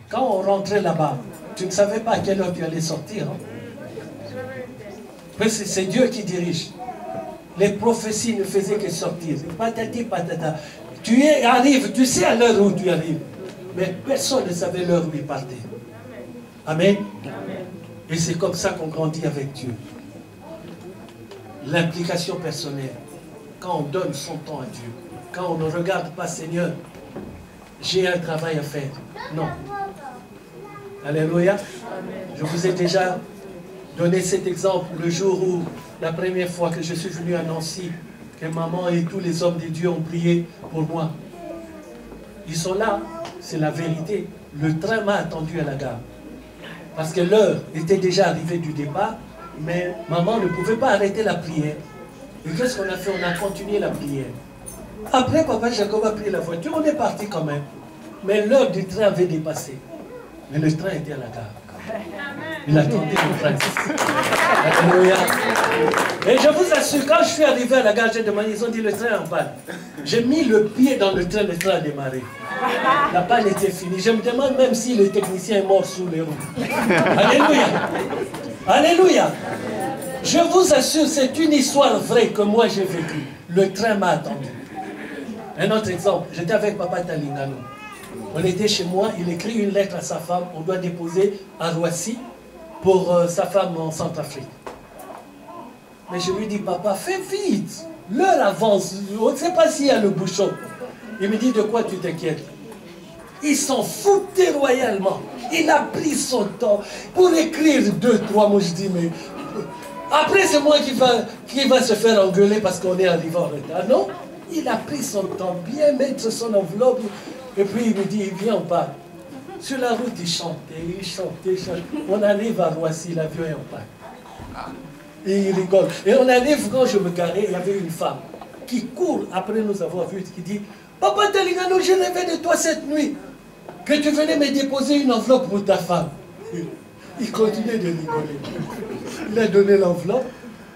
Quand on rentrait là-bas, tu ne savais pas à quelle heure tu allais sortir. Hein? C'est Dieu qui dirige. Les prophéties ne faisaient que sortir. Patati patata. Tu arrives, tu sais à l'heure où tu arrives. Mais personne ne savait l'heure où il partait. Amen. Et c'est comme ça qu'on grandit avec Dieu. L'implication personnelle. Quand on donne son temps à Dieu. Quand on ne regarde pas, Seigneur, j'ai un travail à faire. Non. Alléluia. Je vous ai déjà donné cet exemple le jour où, la première fois que je suis venu à Nancy, que maman et tous les hommes de Dieu ont prié pour moi. Ils sont là, c'est la vérité. Le train m'a attendu à la gare. Parce que l'heure était déjà arrivée du départ, mais maman ne pouvait pas arrêter la prière. Et qu'est-ce qu'on a fait? On a continué la prière. Après, papa Jacob a pris la voiture, on est parti quand même. Mais l'heure du train avait dépassé. Mais le train était à la gare. Il attendait le train. Alléluia. Et je vous assure, quand je suis arrivé à la gare, j'ai demandé, ils ont dit le train est en panne. J'ai mis le pied dans le train a démarré. La panne était finie. Je me demande même si le technicien est mort sous les roues. Alléluia. Alléluia. Je vous assure, c'est une histoire vraie que moi j'ai vécue. Le train m'a attendu. Un autre exemple, j'étais avec Papa Talingano. On était chez moi, il écrit une lettre à sa femme, on doit déposer à Roissy pour sa femme en Centrafrique. Mais je lui dis, papa, fais vite, l'heure avance, on ne sait pas s'il y a le bouchon. Il me dit, de quoi tu t'inquiètes? Il s'en foutait royalement. Il a pris son temps pour écrire 2-3 mots. Je dis, mais après c'est moi qui va se faire engueuler parce qu'on est arrivé en retard. Non, il a pris son temps, bien mettre son enveloppe. Et puis il me dit, viens, on part. Sur la route, il chantait. On arrive à Roissy, l'avion est en panne. Et il rigole. Et on arrive, quand je me garais, il y avait une femme qui court après nous avoir vus, qui dit, Papa Talingano, je rêvais de toi cette nuit, que tu venais me déposer une enveloppe pour ta femme. Il continuait de rigoler. Il a donné l'enveloppe.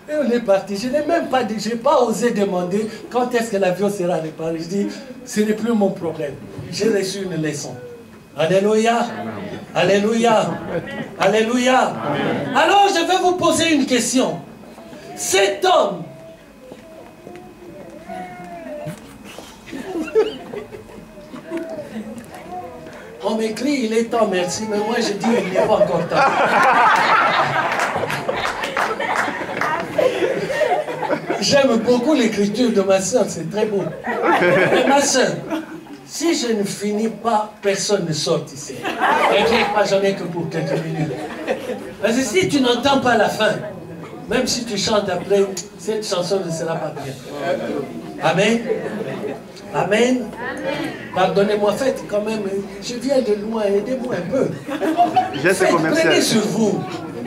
Et on est parti. Je n'ai même pas dit, je n'ai pas osé demander quand est-ce que l'avion sera réparé. Je dis, ce n'est plus mon problème. J'ai reçu une leçon. Alléluia. Alléluia. Alléluia. Alors je vais vous poser une question. Cet homme, on m'écrit, il est temps, merci, mais moi je dis, il n'est pas encore temps. J'aime beaucoup l'écriture de ma soeur, c'est très beau. Mais ma soeur, si je ne finis pas, personne ne sort ici. T'inquiète pas, j'en ai que pour quelques minutes. Parce que si tu n'entends pas la fin, même si tu chantes après, cette chanson ne sera pas bien. Amen. Amen. Pardonnez-moi, faites quand même, je viens de loin, aidez-moi un peu. Prenez sur vous.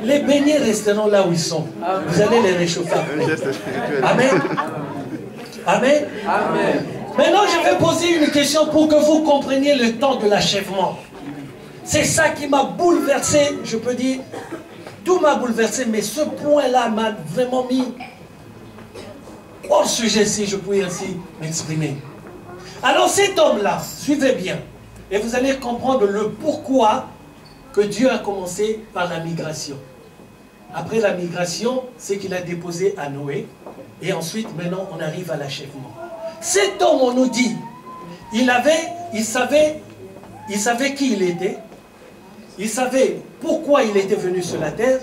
Les beignets resteront là où ils sont. Vous allez les réchauffer. Amen. Amen. Amen. Maintenant, je vais poser une question pour que vous compreniez le temps de l'achèvement. C'est ça qui m'a bouleversé, je peux dire, tout m'a bouleversé, mais ce point-là m'a vraiment mis hors sujet, si je puis ainsi m'exprimer. Alors cet homme-là, suivez bien, et vous allez comprendre le pourquoi que Dieu a commencé par la migration. Après la migration, c'est qu'il a déposé à Noé, et ensuite, maintenant, on arrive à l'achèvement. Cet homme, on nous dit, il savait qui il était, il savait pourquoi il était venu sur la terre,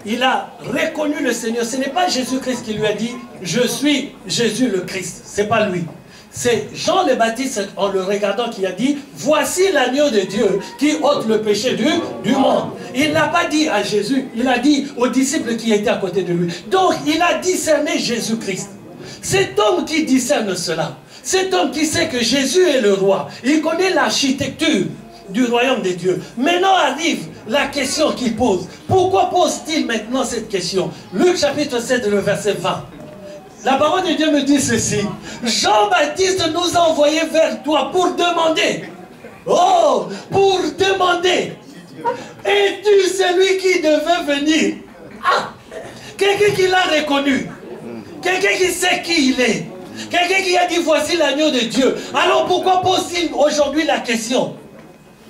il a reconnu le Seigneur. Ce n'est pas Jésus-Christ qui lui a dit, je suis Jésus le Christ, ce n'est pas lui. C'est Jean le Baptiste, en le regardant, qui a dit, voici l'agneau de Dieu qui ôte le péché du monde. Il n'a pas dit à Jésus, il a dit aux disciples qui étaient à côté de lui. Donc, il a discerné Jésus-Christ. Cet homme qui discerne cela, cet homme qui sait que Jésus est le roi, il connaît l'architecture du royaume de Dieu. Maintenant arrive la question qu'il pose. Pourquoi pose-t-il maintenant cette question? Luc chapitre 7, le verset 20. La parole de Dieu me dit ceci. Jean-Baptiste nous a envoyés vers toi pour demander. Oh, pour demander. Es-tu celui qui devait venir? Ah, quelqu'un qui l'a reconnu. Quelqu'un qui sait qui il est. Quelqu'un qui a dit voici l'agneau de Dieu. Alors pourquoi pose-t-il aujourd'hui la question?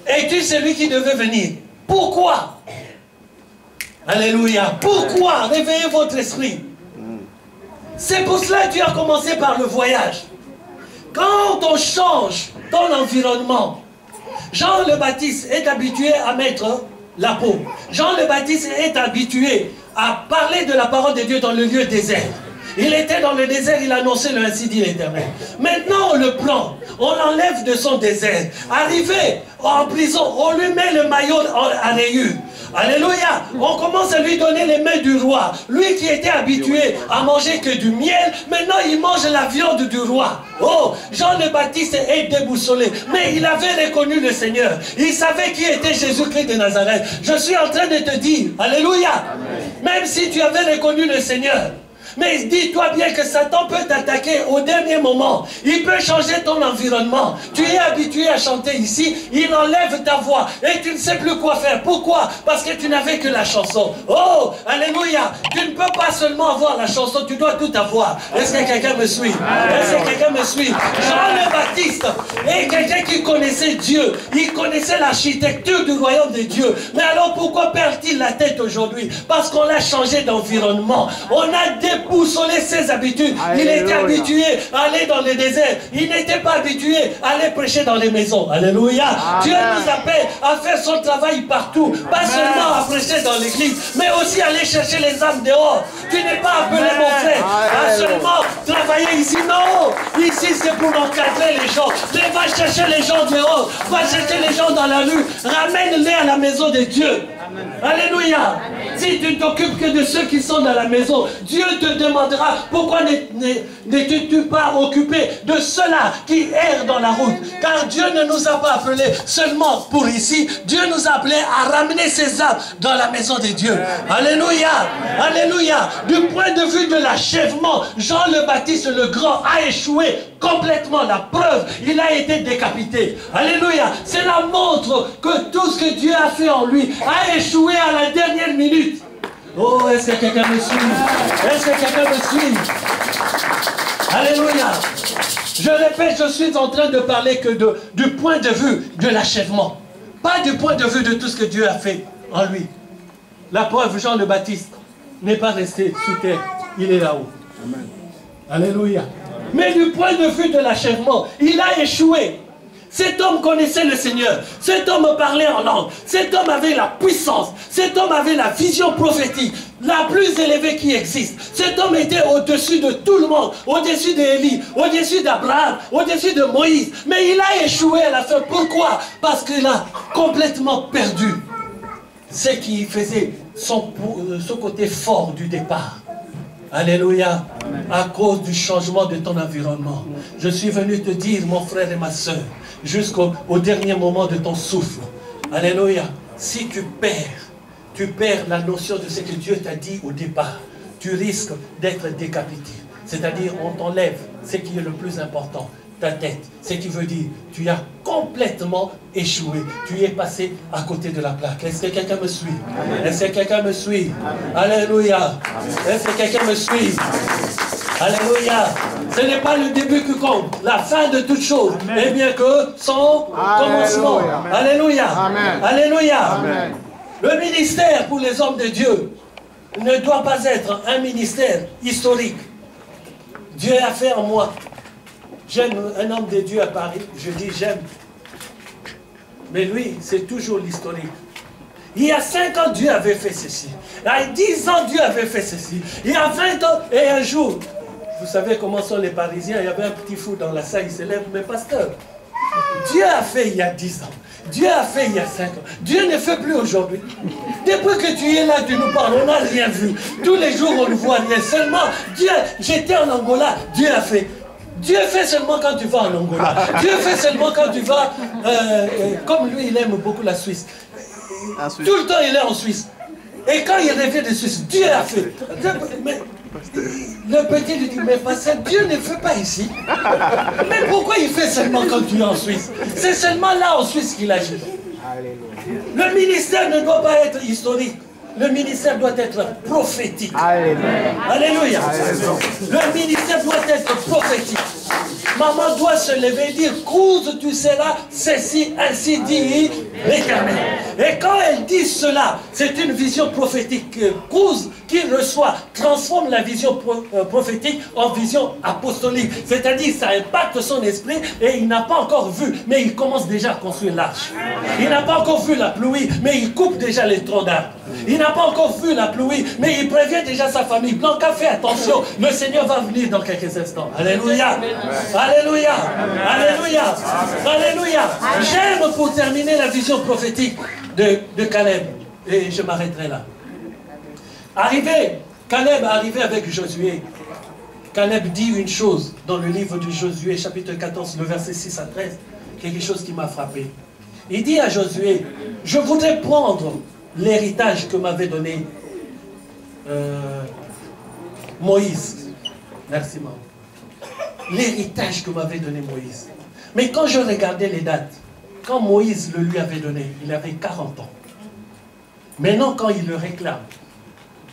Es-tu celui qui devait venir? Pourquoi? Alléluia. Pourquoi? Réveillez votre esprit. C'est pour cela que Dieu a commencé par le voyage. Quand on change ton environnement, Jean le Baptiste est habitué à mettre la peau. Jean le Baptiste est habitué à parler de la parole de Dieu dans le lieu désert. Il était dans le désert, il annonçait le ainsi dit l'Éternel. Maintenant on le prend, on l'enlève de son désert. Arrivé en prison, on lui met le maillot à rayures. Alléluia. On commence à lui donner les mains du roi. Lui qui était habitué à manger que du miel, maintenant il mange la viande du roi. Oh, Jean le Baptiste est déboussolé. Mais il avait reconnu le Seigneur. Il savait qui était Jésus-Christ de Nazareth. Je suis en train de te dire, alléluia. Amen. Même si tu avais reconnu le Seigneur, mais dis-toi bien que Satan peut t'attaquer au dernier moment. Il peut changer ton environnement. Tu es habitué à chanter ici, il enlève ta voix et tu ne sais plus quoi faire. Pourquoi? Parce que tu n'avais que la chanson. Oh, alléluia. Tu ne peux pas seulement avoir la chanson, tu dois tout avoir. Est-ce que quelqu'un me suit? Est-ce que quelqu'un me suit? Jean le Baptiste est quelqu'un qui connaissait Dieu. Il connaissait l'architecture du royaume de Dieu. Mais alors pourquoi perd-il la tête aujourd'hui? Parce qu'on l'a changé d'environnement. On a déboussolé ses habitudes. Il était habitué à aller dans le désert. Il n'était pas habitué à aller prêcher dans les maisons. Alléluia. Amen. Dieu nous appelle à faire son travail partout. Pas seulement à prêcher dans l'église, mais aussi aller chercher les âmes dehors. Tu n'es pas appelé, mon frère, à seulement travailler ici. Non. Ici, c'est pour encadrer les gens. Mais va chercher les gens dehors. Va chercher les gens dans la rue. Ramène-les à la maison de Dieu. Amen. Alléluia. Amen. Si tu ne t'occupes que de ceux qui sont dans la maison, Dieu te demandera pourquoi n'es-tu pas occupé de ceux-là qui errent dans la route. Car Dieu ne nous a pas appelés seulement pour ici. Dieu nous a appelés à ramener ses âmes dans la maison de Dieu. Alléluia. Alléluia. Du point de vue de l'achèvement, Jean le Baptiste le Grand a échoué complètement. La preuve, il a été décapité. Alléluia. Cela montre que tout ce que Dieu a fait en lui a échoué à la dernière minute. Oh, est-ce que quelqu'un me suit? Est-ce que quelqu'un me suit? Alléluia. Je répète, je suis en train de parler que du point de vue de l'achèvement. Pas du point de vue de tout ce que Dieu a fait en lui. La preuve, Jean le Baptiste n'est pas resté sous terre. Il est là-haut. Alléluia. Mais du point de vue de l'achèvement, il a échoué. Cet homme connaissait le Seigneur. Cet homme parlait en langue. Cet homme avait la puissance. Cet homme avait la vision prophétique, la plus élevée qui existe. Cet homme était au-dessus de tout le monde. Au-dessus d'Élie, au-dessus d'Abraham, au-dessus de Moïse. Mais il a échoué à la fin. Pourquoi? Parce qu'il a complètement perdu ce qui faisait ce côté fort du départ. Alléluia. À cause du changement de ton environnement. Je suis venu te dire, mon frère et ma soeur, jusqu'au dernier moment de ton souffle. Alléluia. Si tu perds la notion de ce que Dieu t'a dit au départ, tu risques d'être décapité. C'est-à-dire, on t'enlève ce qui est le plus important, ta tête. Ce qui veut dire, tu as complètement échoué. Tu es passé à côté de la plaque. Est-ce que quelqu'un me suit? Est-ce que quelqu'un me suit? Alléluia. Est-ce que quelqu'un me suit? Alléluia. Ce n'est pas le début qui compte, la fin de toute chose est bien que son commencement. Alléluia. Amen. Alléluia. Amen. Le ministère pour les hommes de Dieu ne doit pas être un ministère historique. Dieu a fait en moi. J'aime un homme de Dieu à Paris, je dis j'aime. Mais lui, c'est toujours l'historique. Il y a 5 ans, Dieu avait fait ceci. Il y a 10 ans, Dieu avait fait ceci. Il y a 20 ans, et un jour, vous savez comment sont les Parisiens, il y avait un petit fou dans la salle, il se lève, mais pasteur, Dieu a fait il y a 10 ans. Dieu a fait il y a 5 ans. Dieu ne fait plus aujourd'hui. Depuis que tu es là, tu nous parles, on n'a rien vu. Tous les jours, on ne voit rien. Seulement, Dieu, j'étais en Angola, Dieu a fait. Dieu fait seulement quand tu vas en Angola. Dieu fait seulement quand tu vas... comme lui, il aime beaucoup la Suisse. Tout le temps, il est en Suisse. Et quand il revient de Suisse, Dieu a fait. Mais, le petit lui dit, mais pasteur, Dieu ne fait pas ici. Mais pourquoi il fait seulement quand tu es en Suisse? C'est seulement là en Suisse qu'il agit. Le ministère ne doit pas être historique. Le ministère doit être prophétique. Alléluia. Le ministère doit être prophétique. Maman doit se lever et dire, Cruz, tu seras ceci, ainsi dit l'Éternel. Et quand elle dit cela, c'est une vision prophétique. Cruz, qui reçoit, transforme la vision prophétique en vision apostolique. C'est-à-dire, ça impacte son esprit et il n'a pas encore vu, mais il commence déjà à construire l'arche. Il n'a pas encore vu la pluie, mais il coupe déjà les troncs d'arbres. Il n'a pas encore vu la pluie, mais il prévient déjà sa famille. Blanca, fais attention, le Seigneur va venir dans quelques instants. Alléluia. Alléluia. Alléluia. Alléluia. J'aime pour terminer la vision prophétique de Caleb. Et je m'arrêterai là. Caleb est arrivé avec Josué. Caleb dit une chose dans le livre de Josué, chapitre 14, le verset 6 à 13. Quelque chose qui m'a frappé. Il dit à Josué, je voudrais prendre l'héritage que m'avait donné Moïse. Merci, maman. L'héritage que m'avait donné Moïse. Mais quand je regardais les dates, quand Moïse le lui avait donné, il avait 40 ans. Maintenant, quand il le réclame,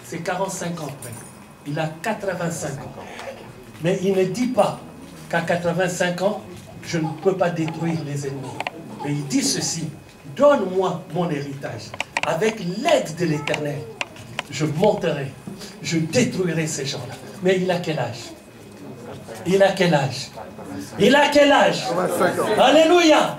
c'est 45 ans après. Il a 85 ans. Mais il ne dit pas qu'à 85 ans, je ne peux pas détruire les ennemis. Mais il dit ceci, donne-moi mon héritage. Avec l'aide de l'Éternel, je monterai, je détruirai ces gens-là. Mais il a quel âge? Il a quel âge? Il a quel âge? Alléluia!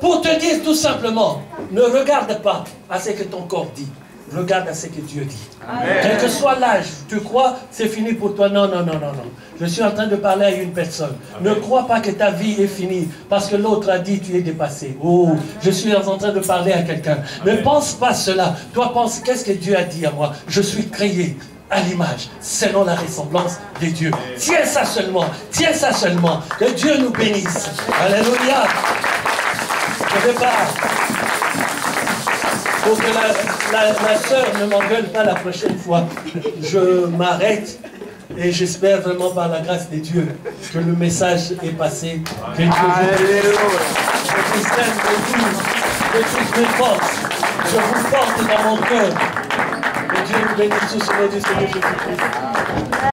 Pour te dire tout simplement, ne regarde pas à ce que ton corps dit. Regarde à ce que Dieu dit. Amen. Quel que soit l'âge, tu crois, c'est fini pour toi. Non, non, non, non, non. Je suis en train de parler à une personne. Amen. Ne crois pas que ta vie est finie parce que l'autre a dit tu es dépassé. Oh, je suis en train de parler à quelqu'un. Ne pense pas cela. Toi, pense, qu'est-ce que Dieu a dit à moi? Je suis créé à l'image, selon la ressemblance de Dieu. Tiens ça seulement. Tiens ça seulement. Que Dieu nous bénisse. Alléluia. Je vais pas... Pour que la sœur ne m'engueule pas la prochaine fois, je m'arrête et j'espère vraiment par la grâce de Dieu que le message est passé. Que Dieu vous aime de toutes mes forces. Je vous porte dans mon cœur. Que Dieu nous bénisse tous au nom du Seigneur Jésus-Christ.